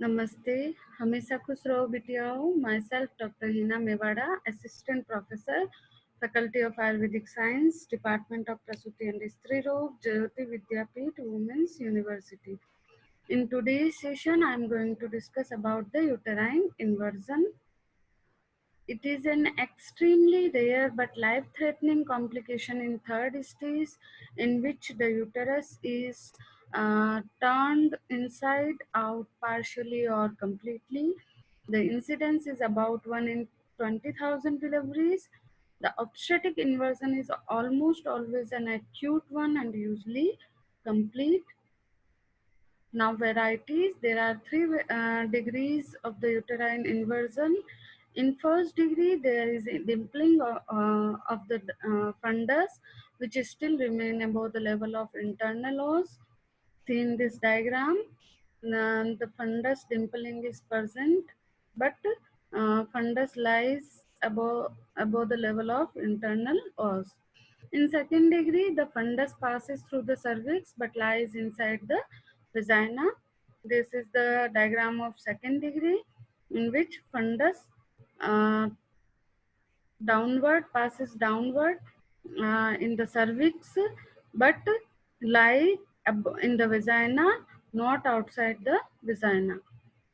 Namaste. Hamesha khush raho bitiyao. Myself Dr. Hina Mewada, Assistant Professor, Faculty of Ayurvedic Science, Department of Prasuti and Stri Rog, Jayoti Vidyapeeth, Women's University. In today's session, I am going to discuss about the uterine inversion. It is an extremely rare but life-threatening complication in third stage in which the uterus is turned inside out partially or completely. The incidence is about 1 in 20,000 deliveries. The obstetric inversion is almost always an acute one and usually complete. Now varieties, there are three degrees of the uterine inversion. In first degree, there is a dimpling of the fundus, which is still remain above the level of internal os. See in this diagram, the fundus dimpling is present, but fundus lies above the level of internal os. In second degree, the fundus passes through the cervix but lies inside the vagina. This is the diagram of second degree in which fundus uh, passes downward in the cervix but lie in the vagina, not outside the vagina.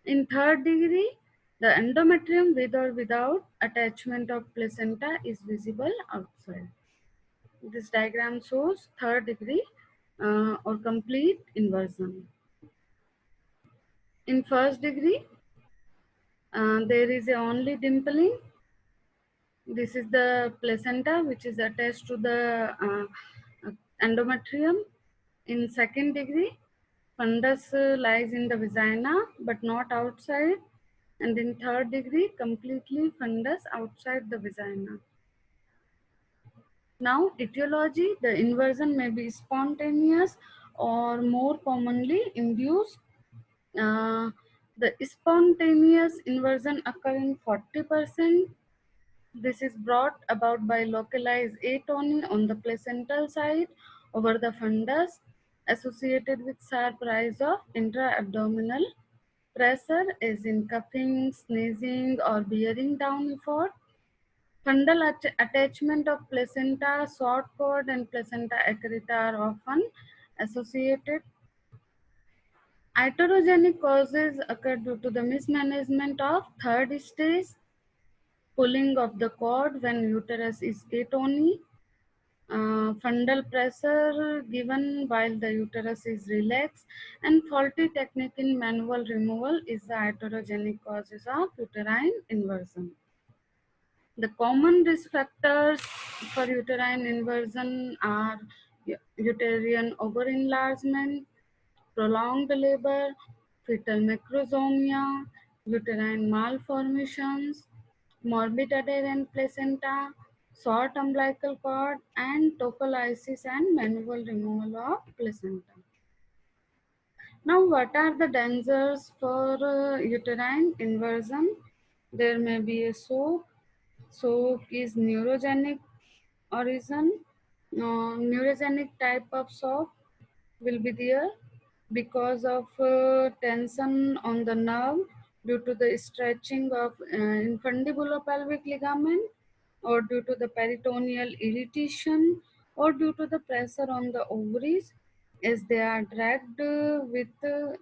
In third degree, the endometrium with or without attachment of placenta is visible outside. This diagram shows third degree or complete inversion. In first degree, there is a only dimpling. This is the placenta which is attached to the endometrium. In second degree, fundus lies in the vagina but not outside. And in third degree, completely fundus outside the vagina. Now, etiology, the inversion may be spontaneous or more commonly induced. The spontaneous inversion occur in 40%. This is brought about by localized atony on the placental side over the fundus associated with sharp rise of intra-abdominal pressure as in coughing, sneezing or bearing down effort. Fundal attachment of placenta, short cord and placenta accreta are often associated. Iatrogenic causes occur due to the mismanagement of third stage, pulling of the cord when uterus is atony, fundal pressure given while the uterus is relaxed, and faulty technique in manual removal is the iatrogenic causes of uterine inversion. The common risk factors for uterine inversion are uterine over-enlargement, prolonged labor, fetal macrosomia, uterine malformations, morbid adherent placenta, short umbilical cord, and tocolysis and manual removal of placenta. Now, what are the dangers for uterine inversion? There may be a shock. Shock is neurogenic origin. Neurogenic type of shock will be there because of tension on the nerve due to the stretching of infundibulopelvic ligament, or due to the peritoneal irritation, or due to the pressure on the ovaries as they are dragged with the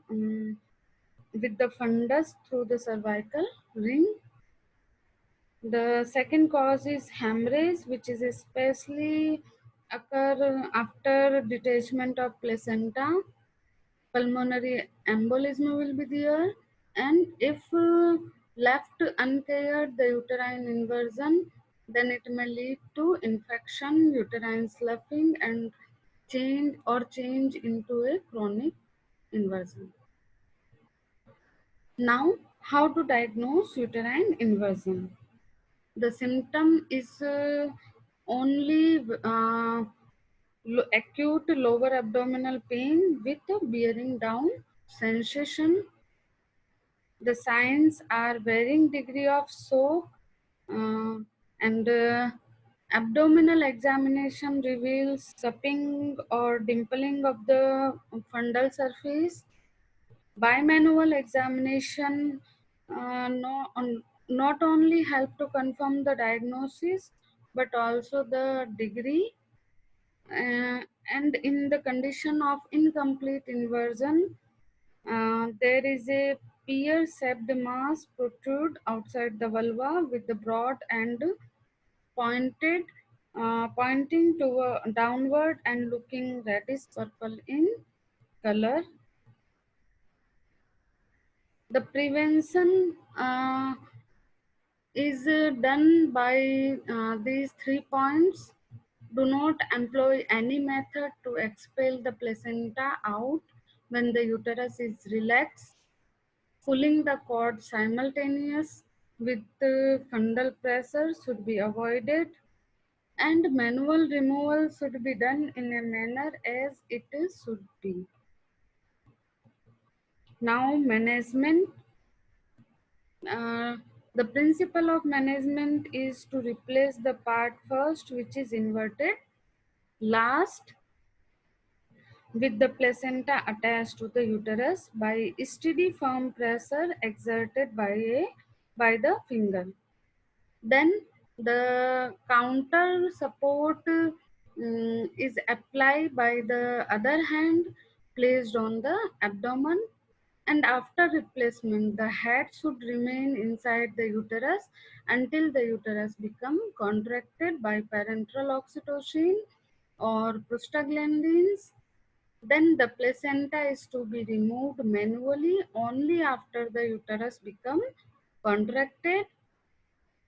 fundus through the cervical ring. The second cause is hemorrhage, which is especially occur after detachment of placenta. Pulmonary embolism will be there, and if left uncared, the uterine inversion, then it may lead to infection, uterine sloughing, and change into a chronic inversion. Now, how to diagnose uterine inversion? The symptom is only acute lower abdominal pain with bearing down sensation. The signs are varying degree of shock, and abdominal examination reveals cupping or dimpling of the fundal surface. Bimanual examination not only help to confirm the diagnosis but also the degree, and in the condition of incomplete inversion, there is a pear-shaped mass protrude outside the vulva with the broad and pointed, pointing to downward and looking reddish purple in color. The prevention is done by these 3 points. Do not employ any method to expel the placenta out when the uterus is relaxed. Pulling the cord simultaneous with fundal pressure should be avoided, and manual removal should be done in a manner as it should be. Now, management. Uh, the principle of management is to replace the part first, which is inverted, last, with the placenta attached to the uterus by steady firm pressure exerted by the finger. Then the counter support is applied by the other hand placed on the abdomen, and after replacement the head should remain inside the uterus until the uterus become contracted by parenteral oxytocin or prostaglandins. Then the placenta is to be removed manually only after the uterus become contracted.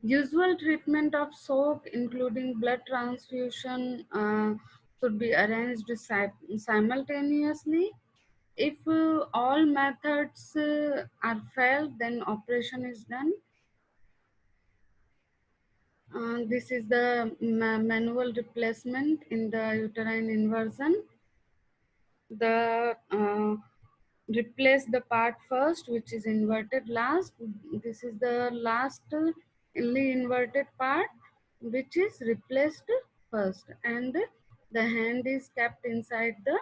Usual treatment of shock, including blood transfusion, should be arranged simultaneously. If all methods are failed, then operation is done. This is the manual replacement in the uterine inversion. The replace the part first, which is inverted last. This is the last inverted part, which is replaced first, and the hand is kept inside the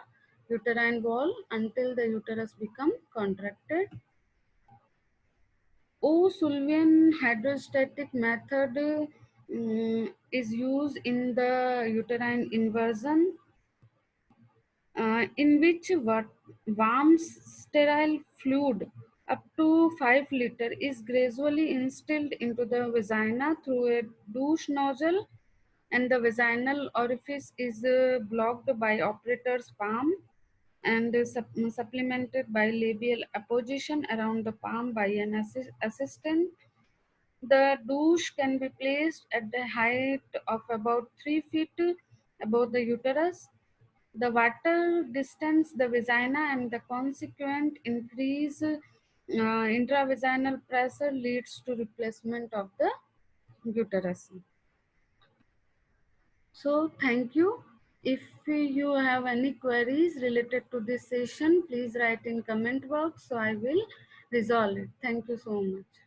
uterine wall until the uterus become contracted. O'Sullivan hydrostatic method is used in the uterine inversion, in which warm sterile fluid up to 5 liter is gradually instilled into the vagina through a douche nozzle, and the vaginal orifice is blocked by operator's palm and supplemented by labial apposition around the palm by an assistant. The douche can be placed at the height of about 3 feet above the uterus. The water distance the vagina and the consequent increase intravaginal pressure leads to replacement of the uterus. So thank you. If you have any queries related to this session, please write in comment box so I will resolve it. Thank you so much.